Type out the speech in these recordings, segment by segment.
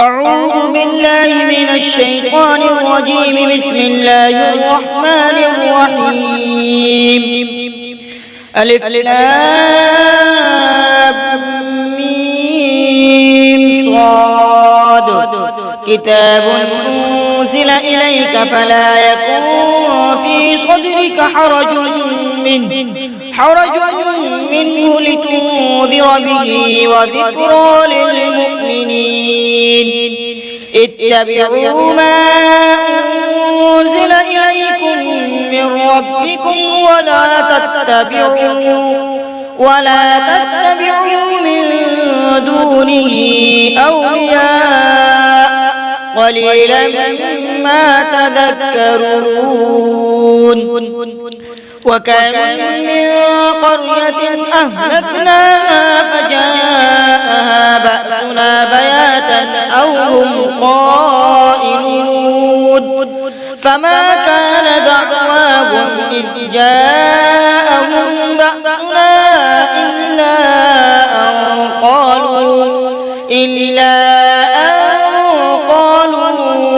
أعوذ بالله من الشيطان الرجيم. بسم الله الرحمن الرحيم. ألف لام ميم صاد. كتاب أنزل إليك فلا يكن في صدرك حرج منه لتنذر به وذكرى للمؤمنين. اتبعوا ما أنزل إليكم من ربكم ولا تتبعوا من دونه أولياء قليلا ما تذكرون. وكم من قرية أهلكناها فجاءها بأسنا بياتا أو هم قائلون. فما كان دعواهم إذ جاءهم بأسنا إلا أن قالوا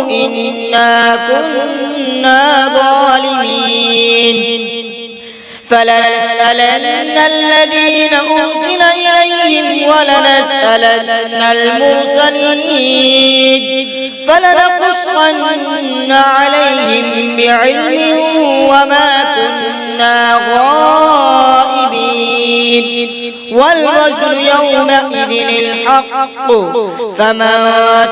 إنا كنا ظالمين. فلنسألن الذين أرسل إليهم ولنسألن المرسلين فلنقصن عليهم بعلم وما كنا غائبين. والوزن يومئذ الحق فمن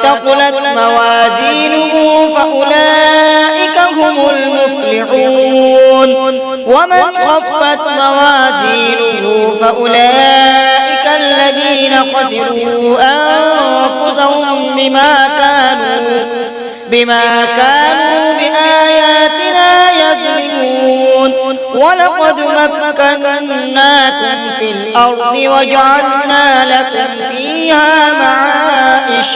ثقلت موازينه فأولئك هم المفلحون. ومن خفت موازينه فأولئك الذين خسروا أنفسهم بما كانوا بآياتنا يظلمون. ولقد مكناكم في الأرض وجعلنا لكم فيها معايش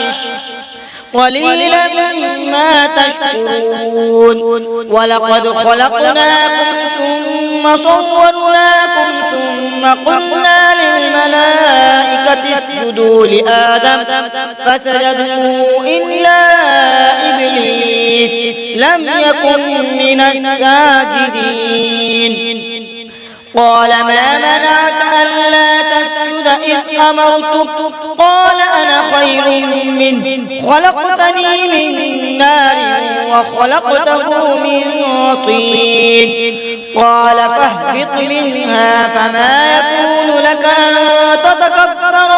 قليلا ما تشكرون. ولقد خلقناكم ثم صورناكم ثم قلنا للملائكة اسجدوا لآدم فسجدوا إلا إبليس لم يكن من الساجدين. قال ما منعك ألا تسجد إذ أمرتك؟ قال أنا خير منه خلقتني من نار وخلقته من طين. قال فاهبط منها فما يكون لك أن تتكبر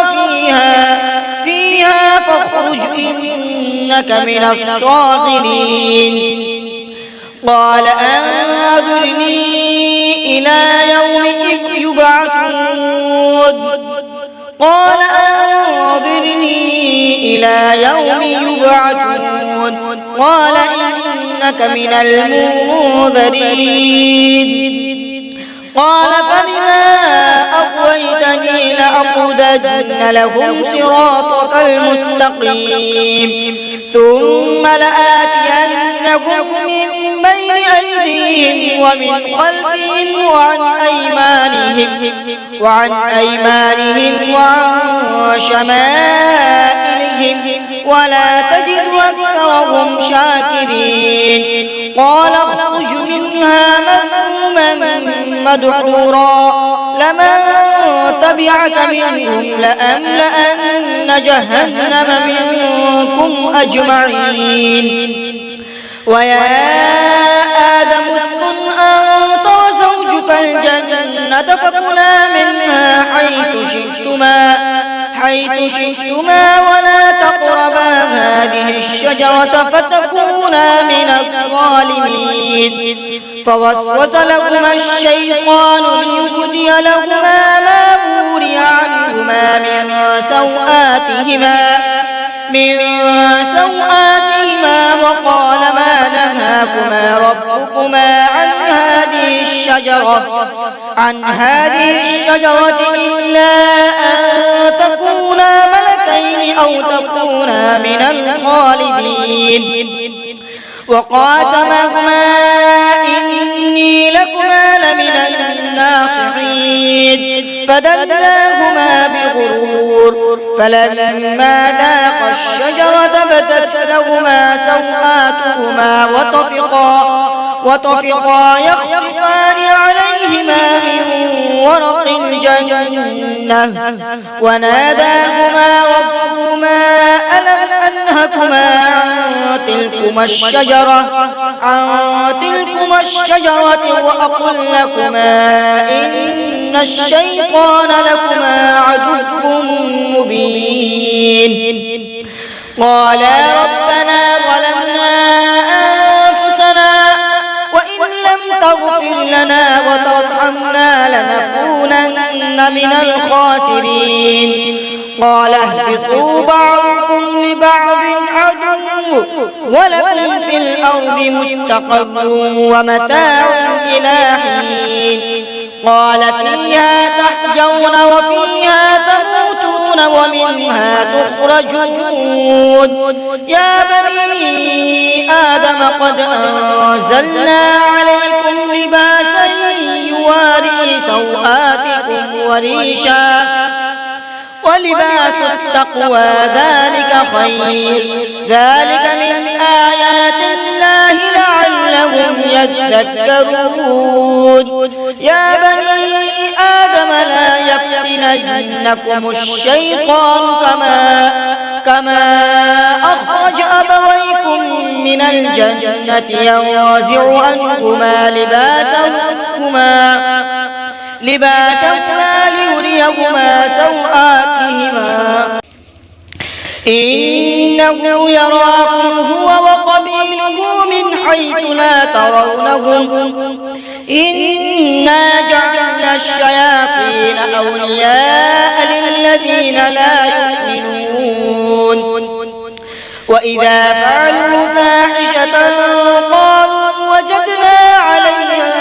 فيها فاخرج إنك من الصاغرين. قال أنظرني إلى يوم يبعثون. قال إنك من المنذرين. قال فبما أغويتني لأقعدن لهم صراطك المستقيم ثم لآتينهم من بين أيديهم ومن خلفهم وعن أيمانهم وعن شمائلهم ولا تجد أكثرهم شاكرين. قال اخرج منها مذموما مدحورا لمن تبعك منهم لأملأن جهنم منكم أجمعين. ويا آدم اسكن أنت وزوجك الجنة فكلا منها حيث شئتما ولا تقربا هذه الشجرة فتكونا من الظالمين. فوسوس لهما الشيطان ليبدي لهما ما بوري عنهما من سوآتهما وقال ما نهاكما ربكما عن هذه الشجرة إلا أن تكونا ملكين أو تكونا من الخالدين. وقاسمهما إني لكما لمن الناصحين. فدلاهما بغرور فلما ذاقا الشجرة فبدت لهما سوآتهما وطفقا يخصفان عليهما من ورق الجنة وناداهما ربهما ألم أنهكما عن تلكما الشجرة وأقل لكما إن الشيطان لكما عدو مبين قالا ربنا ظلمنا أنفسنا وإن لم تغفر لنا وترحمنا لنكونن من الخاسرين قال اهبطوا بعضكم لبعض عدو ولكم في الأرض مستقر ومتاع إلى حين قال فيها تحيون وفيها تموتون ومنها تخرجون يا بني آدم قد أنزلنا عليكم لباسا يواري سوآتكم وريشا ولباس التقوى ذلك خير ذلك من آيات الله لعلهم يذكرون يا بني آدم لا يفتننكم الشيطان كما أخرج أبويكم من الجنة ينزع عنهما لباسهما ليريهما سوآتهما إنه يراكم هو وقبيله من حيث لا ترونهم إنا جعلنا الشياطين أولياء للذين لا يؤمنون وإذا فعلوا فاحشة قالوا وجدنا عليها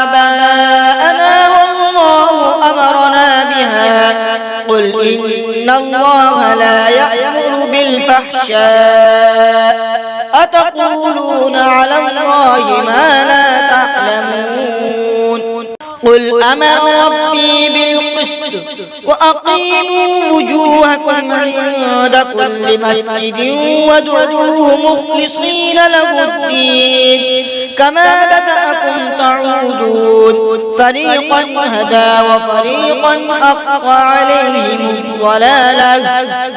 آباءنا والله أمرنا بها قل إن الله لا يأمر بالفحشاء أتقولون على الله ما لا تعلمون قل أمر ربي بالقسط وأقيموا وجوهكم عند كل مسجد وادعوه مخلصين له الدين كما بدأكم تعودون فريقا هدى وفريقا حق عليهم الضلالة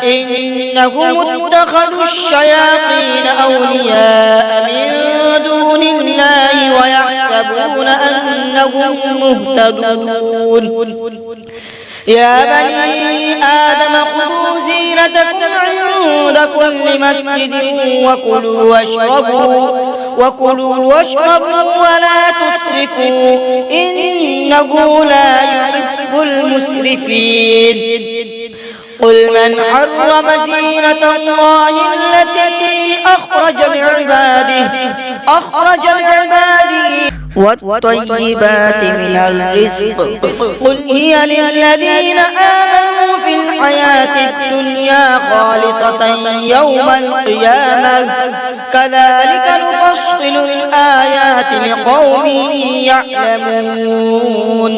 إنهم اتخذوا الشياطين أولياء من دون الله ويحسبون أنهم مهتدون يا بني آدم خذوا زينتكم عند كل مسجد وكلوا واشربوا ولا تسرفوا إنه لا يحب المسرفين قل من حرم زينة الله التي أخرج لعباده والطيبات من الرزق قل هي للذين آمنوا في الحياة الدنيا خالصة يوم القيامة كذلك نفصل الآيات لقوم يعلمون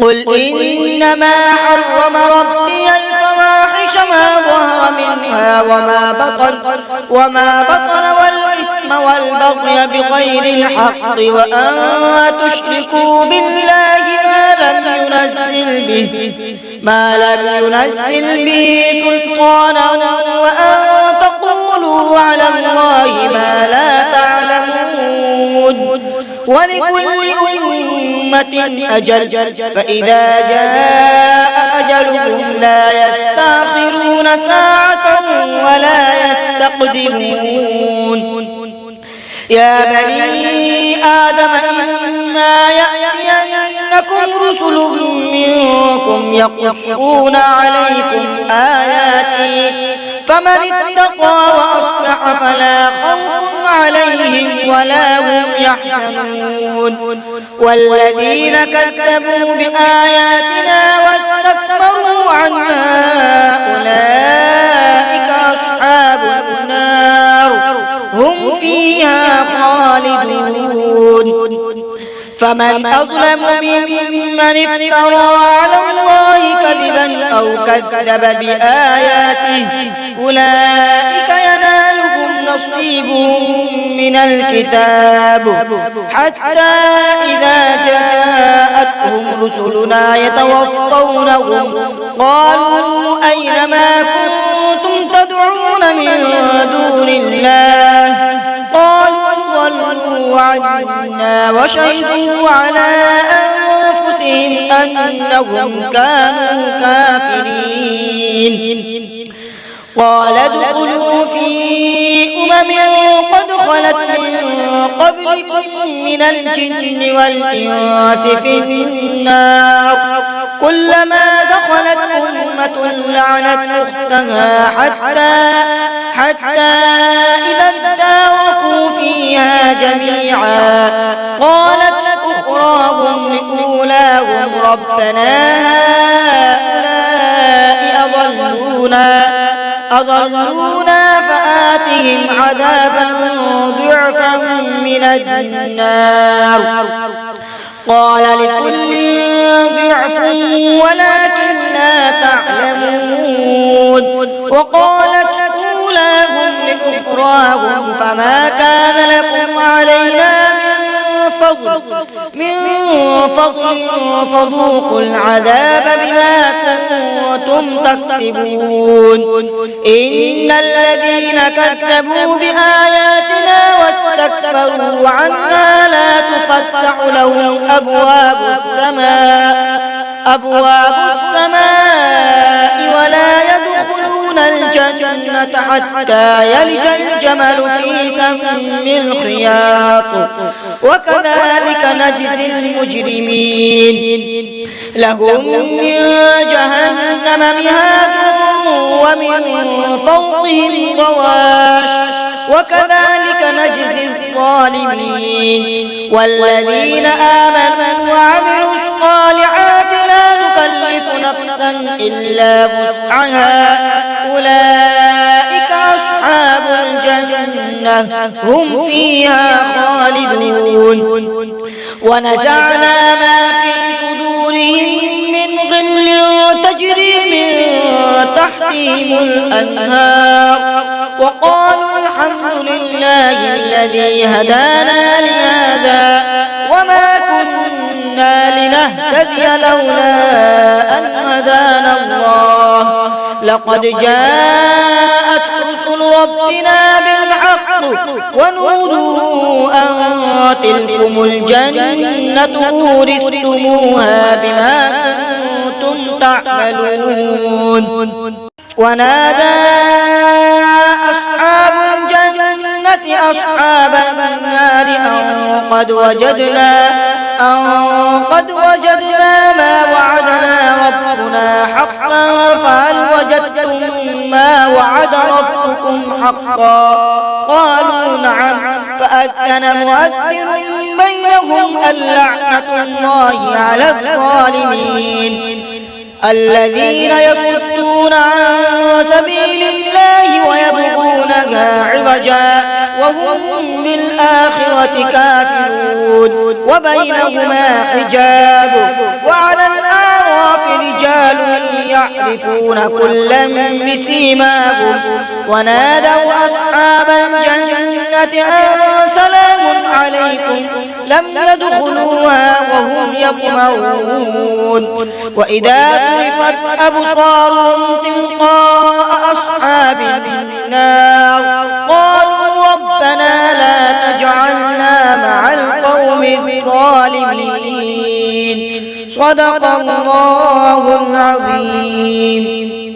قل إنما حرم ربي الفواحش ما ظهر منها وما بطن والإثم والبغي بغير الحق وأن تشركوا بالله ما لم ينزل به سلطانا وأن تقولوا على الله ما لا تعلمون ولكل أمة أجل فإذا جاء أجلهم لا يستأخرون ساعة ولا يستقدمون يا بني آدم إما يأتينكم رسل منكم يقصون عليكم آياتي فمن اتقى وأصلح فلا خوف عليهم ولا هم يحزنون والذين كذبوا بآياتنا واستكبروا عنها أولئك أصحاب النار هم فيها خالدون فمن أظلم ممن من افترى على الله كذبا أو كذب بآياته أولئك ينالهم نصيبهم من الكتاب حتى إذا جاءتهم رسلنا يتوفونهم قالوا أين ما كنتم تدعون من دون الله قالوا ضلوا عنا وشهدوا على أنفسهم أنهم كانوا كافرين قال ادخلوا في قد خلت من قبلكم من الجن والإنس في النار كلما دخلت أمة لعنت أختها حتى إذا اداركوا فيها جميعا قالت أخراهم لأولاهم ربنا هؤلاء أضلونا فآتهم عذابا ضعفا من النار قال لكل ضعف ولكن لا تعلمون وقالت أولاهم لأخراهم فما كان لكم علينا من فضل فذوقوا العذاب بما كنتم تكسبون إن الذين كذبوا بآياتنا واستكبروا عنها لا تفتح لهم أبواب السماء ولا يدخلون الجنة حتى يلج الجمل في سم الخياط وكذلك نجزي المجرمين لهم من جهنم مهاد ومن فوقهم غواش وكذلك نجزي الظالمين والذين آمنوا وعملوا الصالحات لا نكلف نفسا إلا وسعها أولئك أصحاب الجنة هم فيها خالدون ونزعنا ما في صدورهم من غل تجري من تحتهم الأنهار وقالوا الحمد لله الذي هدانا لهذا وما كنا لنهتدي لولا أن هدانا الله لقد جاءت رسل ربنا بالحق ونودوا أن تلكم الجنة أورثتموها بما كنتم تعملون ونادى أصحاب الجنة أصحاب النار أن قد وجدنا ما وعدنا ربنا حقا فهل وجدتم ما وعد ربكم حقا قالوا نعم فأذن مؤذن بينهم اللعنة الله على الظالمين الذين يصدون عن سبيل الله ويبغونها عوجا وهم بالآخرة كافرون وبينهما حجاب وعلى الأعراف رجال يعرفون كلا بسيماهم ونادوا أصحاب الجنة أن سلام عليكم لم يدخلوها وهم يطمعون وإذا صرفت أبصارهم تلقاء أصحاب النار قالوا ربنا لا تجعلنا مع القوم الظالمين صدق الله العظيم.